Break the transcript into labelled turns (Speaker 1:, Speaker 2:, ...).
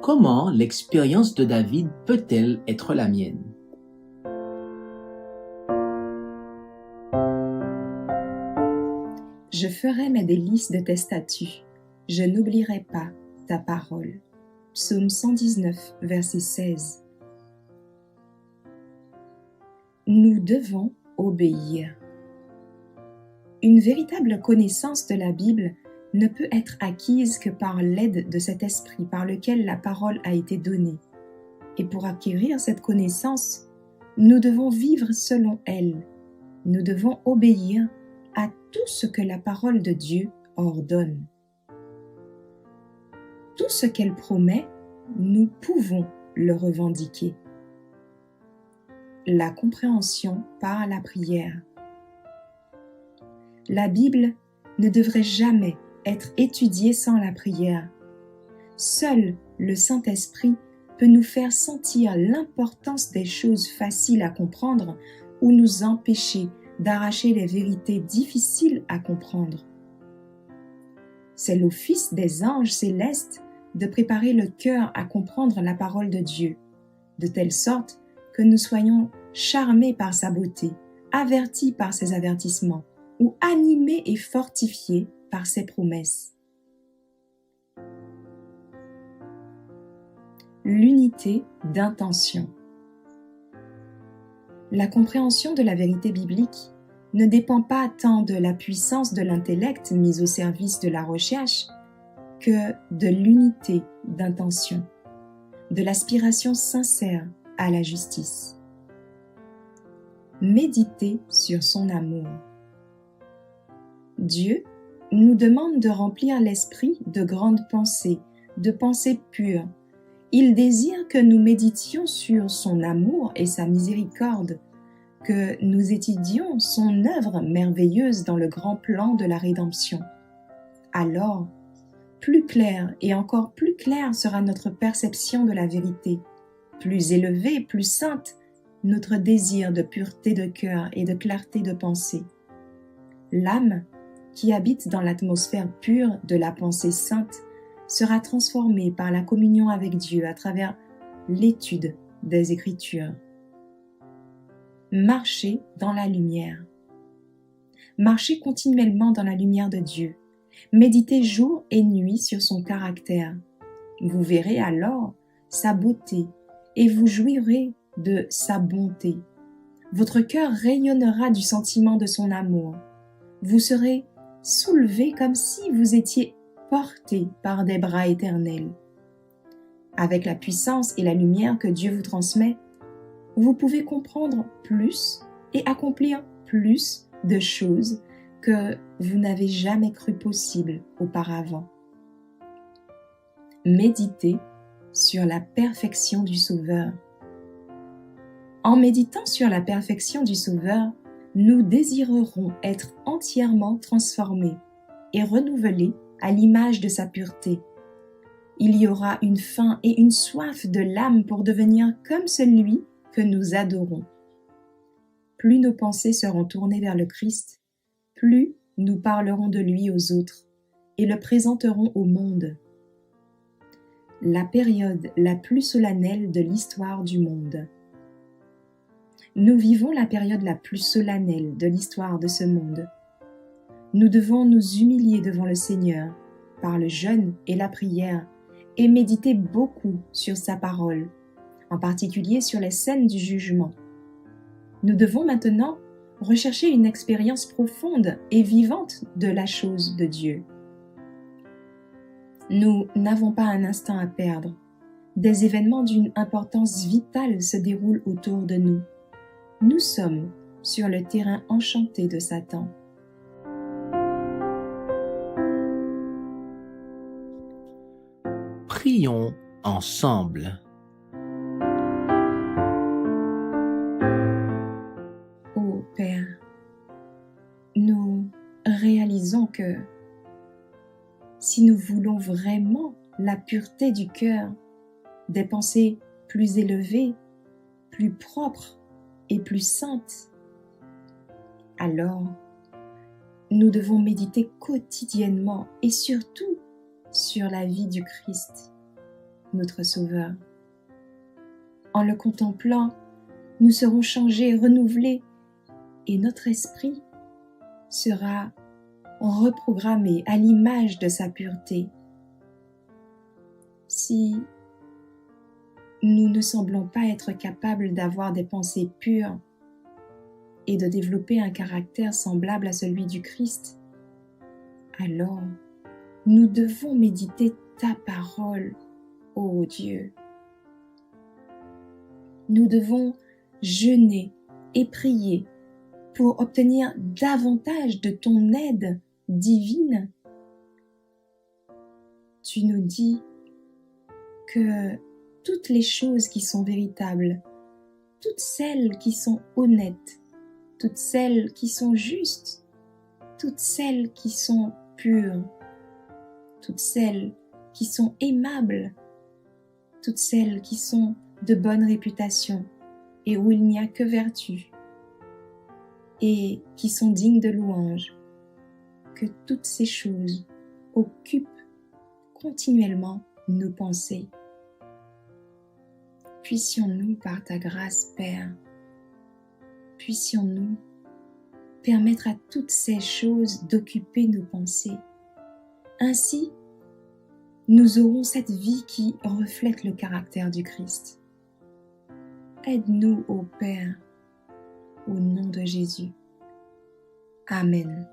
Speaker 1: Comment l'expérience de David peut-elle être la mienne?
Speaker 2: Je ferai mes délices de tes statuts. Je n'oublierai pas ta parole. Psaume 119, verset 16. Nous devons obéir. Une véritable connaissance de la Bible ne peut être acquise que par l'aide de cet esprit par lequel la parole a été donnée. Et pour acquérir cette connaissance, nous devons vivre selon elle. Nous devons obéir à tout ce que la parole de Dieu ordonne. Tout ce qu'elle promet, nous pouvons le revendiquer. La compréhension par la prière. La Bible ne devrait jamais être étudiée sans la prière. Seul le Saint-Esprit peut nous faire sentir l'importance des choses faciles à comprendre ou nous empêcher d'arracher les vérités difficiles à comprendre. C'est l'office des anges célestes de préparer le cœur à comprendre la parole de Dieu, de telle sorte que nous soyons charmés par sa beauté, avertis par ses avertissements, ou animés et fortifiés par ses promesses. L'unité d'intention. La compréhension de la vérité biblique ne dépend pas tant de la puissance de l'intellect mise au service de la recherche que de l'unité d'intention, de l'aspiration sincère à la justice. Méditer sur son amour. Dieu nous demande de remplir l'esprit de grandes pensées, de pensées pures. Il désire que nous méditions sur son amour et sa miséricorde, que nous étudions son œuvre merveilleuse dans le grand plan de la rédemption. Alors, plus claire et encore plus claire sera notre perception de la vérité, plus élevée, plus sainte, notre désir de pureté de cœur et de clarté de pensée. L'âme, qui habite dans l'atmosphère pure de la pensée sainte, sera transformée par la communion avec Dieu à travers l'étude des Écritures. Marcher dans la lumière. Marcher continuellement dans la lumière de Dieu. Méditez jour et nuit sur son caractère. Vous verrez alors sa beauté et vous jouirez de sa bonté. Votre cœur rayonnera du sentiment de son amour. Vous serez soulevé comme si vous étiez porté par des bras éternels. Avec la puissance et la lumière que Dieu vous transmet, vous pouvez comprendre plus et accomplir plus de choses que vous n'avez jamais cru possible auparavant. Méditez sur la perfection du Sauveur. En méditant sur la perfection du Sauveur, nous désirerons être entièrement transformés et renouvelés à l'image de sa pureté. Il y aura une faim et une soif de l'âme pour devenir comme celui que nous adorons. Plus nos pensées seront tournées vers le Christ, plus nous parlerons de lui aux autres et le présenterons au monde. La période la plus solennelle de l'histoire du monde. Nous vivons la période la plus solennelle de l'histoire de ce monde. Nous devons nous humilier devant le Seigneur par le jeûne et la prière et méditer beaucoup sur sa parole, en particulier sur les scènes du jugement. Nous devons maintenant rechercher une expérience profonde et vivante de la chose de Dieu. Nous n'avons pas un instant à perdre. Des événements d'une importance vitale se déroulent autour de nous. Nous sommes sur le terrain enchanté de Satan.
Speaker 1: Prions ensemble.
Speaker 2: Ô Père, nous réalisons que si nous voulons vraiment la pureté du cœur, des pensées plus élevées, plus propres et plus saintes, alors nous devons méditer quotidiennement et surtout sur la vie du Christ. notre Sauveur. En le contemplant, nous serons changés, renouvelés, et notre esprit sera reprogrammé à l'image de sa pureté. Si nous ne semblons pas être capables d'avoir des pensées pures et de développer un caractère semblable à celui du Christ, alors nous devons méditer ta parole, ô Dieu. Nous devons jeûner et prier pour obtenir davantage de ton aide divine. Tu nous dis que toutes les choses qui sont véritables, toutes celles qui sont honnêtes, toutes celles qui sont justes, toutes celles qui sont pures, toutes celles qui sont aimables, toutes celles qui sont de bonne réputation et où il n'y a que vertu et qui sont dignes de louange, que toutes ces choses occupent continuellement nos pensées. Puissions-nous, par ta grâce, Père, puissions-nous permettre à toutes ces choses d'occuper nos pensées. Ainsi, nous aurons cette vie qui reflète le caractère du Christ. Aide-nous, ô Père, au nom de Jésus. Amen.